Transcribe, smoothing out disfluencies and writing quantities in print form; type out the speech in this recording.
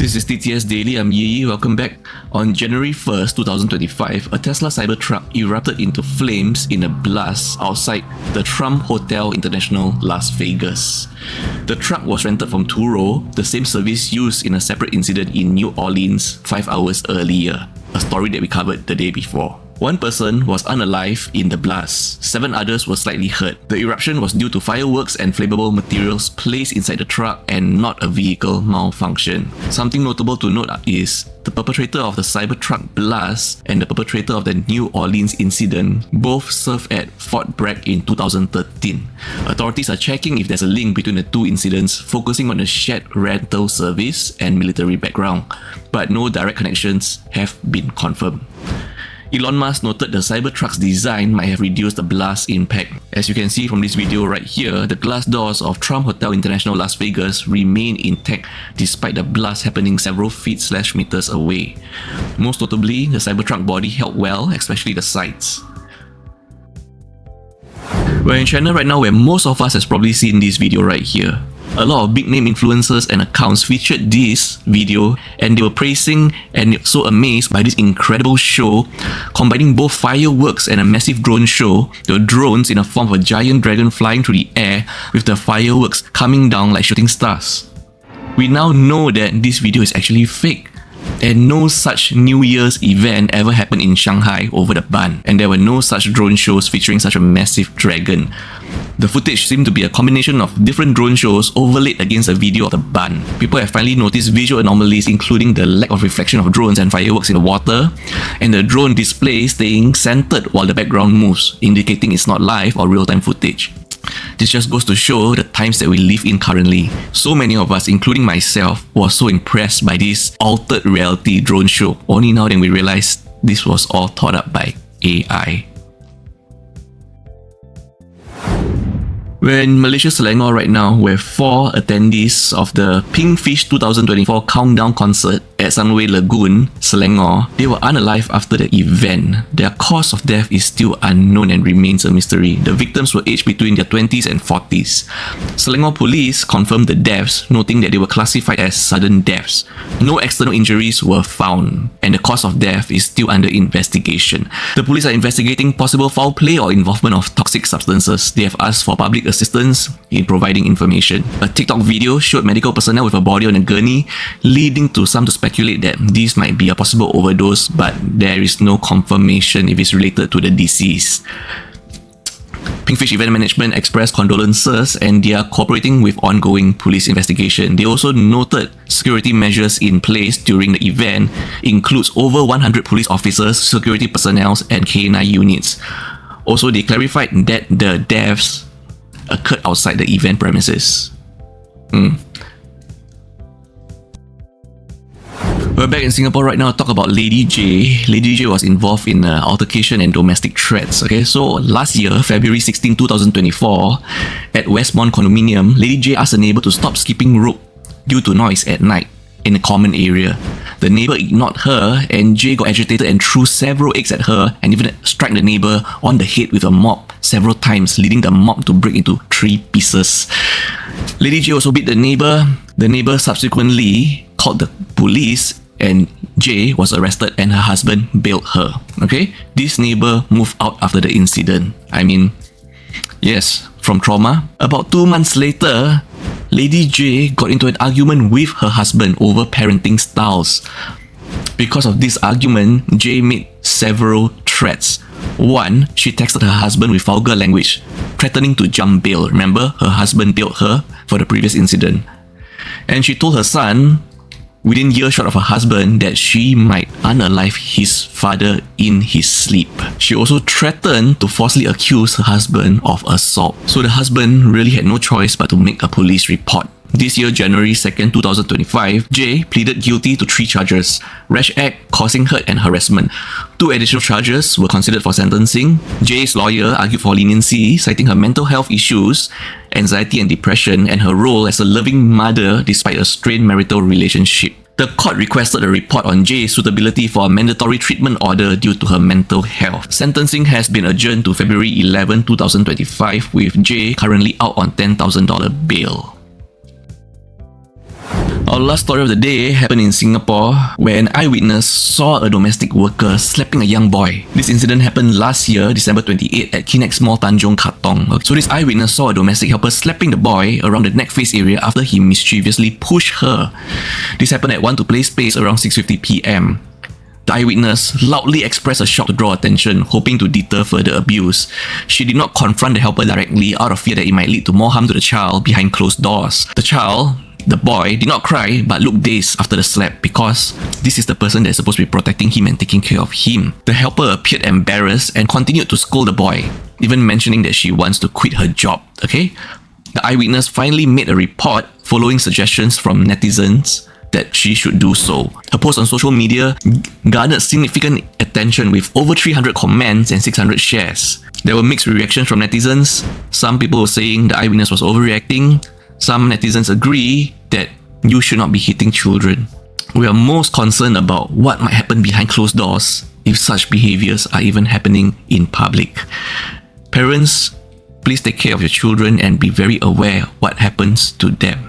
This is TTS Daily, I'm Yi. Welcome back. On January 1st, 2025, a Tesla Cybertruck erupted into flames in a blast outside the Trump Hotel International, Las Vegas. The truck was rented from Turo, the same service used in a separate incident in New Orleans 5 hours earlier, a story that we covered the day before. One person was unalive in the blast. 7 others were slightly hurt. The eruption was due to fireworks and flammable materials placed inside the truck and not a vehicle malfunction. Something notable to note is the perpetrator of the Cybertruck blast and the perpetrator of the New Orleans incident both served at Fort Bragg in 2013. Authorities are checking if there's a link between the two incidents, focusing on the shared rental service and military background, but no direct connections have been confirmed. Elon Musk noted the Cybertruck's design might have reduced the blast impact. As you can see from this video right here, the glass doors of Trump Hotel International Las Vegas remain intact despite the blast happening several feet/meters away. Most notably, the Cybertruck body held well, especially the sides. We're in China right now where most of us has probably seen this video right here. A lot of big name influencers and accounts featured this video and they were praising and so amazed by this incredible show, combining both fireworks and a massive drone show. The drones in the form of a giant dragon flying through the air with the fireworks coming down like shooting stars. We now know that this video is actually fake, and no such New Year's event ever happened in Shanghai over the ban, and there were no such drone shows featuring such a massive dragon. The footage seemed to be a combination of different drone shows overlaid against a video of the ban. People have finally noticed visual anomalies, including the lack of reflection of drones and fireworks in the water, and the drone display staying centered while the background moves, indicating it's not live or real-time footage. This just goes to show the times that we live in currently. So many of us, including myself, was so impressed by this altered reality drone show. Only now then we realized this was all thought up by AI. We're in Malaysia, Selangor right now, where 4 attendees of the Pinkfish 2024 countdown concert at Sunway Lagoon, Selangor, they were unalive after the event. Their cause of death is still unknown and remains a mystery. The victims were aged between their 20s and 40s. Selangor police confirmed the deaths, noting that they were classified as sudden deaths. No external injuries were found, and the cause of death is still under investigation. The police are investigating possible foul play or involvement of toxic substances. They have asked for public assistance in providing information. A TikTok video showed medical personnel with a body on a gurney, leading to some to speculate that this might be a possible overdose, but there is no confirmation if it's related to the disease. Pinkfish Event Management expressed condolences and they are cooperating with ongoing police investigation. They also noted security measures in place during the event includes over 100 police officers, security personnel and K9 units. Also, they clarified that the deaths occurred outside the event premises. We're back in Singapore right now to talk about Lady J. Lady J was involved in altercation and domestic threats. Okay, so last year, February 16, 2024, at Westmont Condominium, Lady J asked a neighbor to stop skipping rope due to noise at night in a common area. The neighbor ignored her and J got agitated and threw several eggs at her and even struck the neighbor on the head with a mop several times, leading the mop to break into 3 pieces. Lady J also beat the neighbor. The neighbor subsequently called the police and J was arrested and her husband bailed her. Okay, this neighbor moved out after the incident. I mean, yes, from trauma. About 2 months later, Lady J got into an argument with her husband over parenting styles. Because of this argument, J made several threats. One, she texted her husband with vulgar language, threatening to jump bail. Remember, her husband bailed her for the previous incident. And she told her son, within earshot of her husband, that she might unalive his father in his sleep. She also threatened to falsely accuse her husband of assault. So the husband really had no choice but to make a police report. This year, January 2nd, 2025, J pleaded guilty to 3 charges: rash act, causing hurt and harassment. 2 additional charges were considered for sentencing. J's lawyer argued for leniency, citing her mental health issues, anxiety and depression, and her role as a loving mother despite a strained marital relationship. The court requested a report on J's suitability for a mandatory treatment order due to her mental health. Sentencing has been adjourned to February 11, 2025, with J currently out on $10,000 bail. Our last story of the day happened in Singapore, where an eyewitness saw a domestic worker slapping a young boy. This incident happened last year, December 28, at Kinex Mall Tanjong Katong. So this eyewitness saw a domestic helper slapping the boy around the neck face area after he mischievously pushed her. This happened at 1 to Play Space around 6:50 p.m. The eyewitness loudly expressed a shock to draw attention, hoping to deter further abuse. She did not confront the helper directly out of fear that it might lead to more harm to the child behind closed doors. The boy, did not cry but looked dazed after the slap because this is the person that's supposed to be protecting him and taking care of him. The helper appeared embarrassed and continued to scold the boy, even mentioning that she wants to quit her job, okay? The eyewitness finally made a report following suggestions from netizens that she should do so. Her post on social media garnered significant attention with over 300 comments and 600 shares. There were mixed reactions from netizens. Some people were saying the eyewitness was overreacting. Some netizens agree that you should not be hitting children. We are most concerned about what might happen behind closed doors if such behaviors are even happening in public. Parents, please take care of your children and be very aware what happens to them.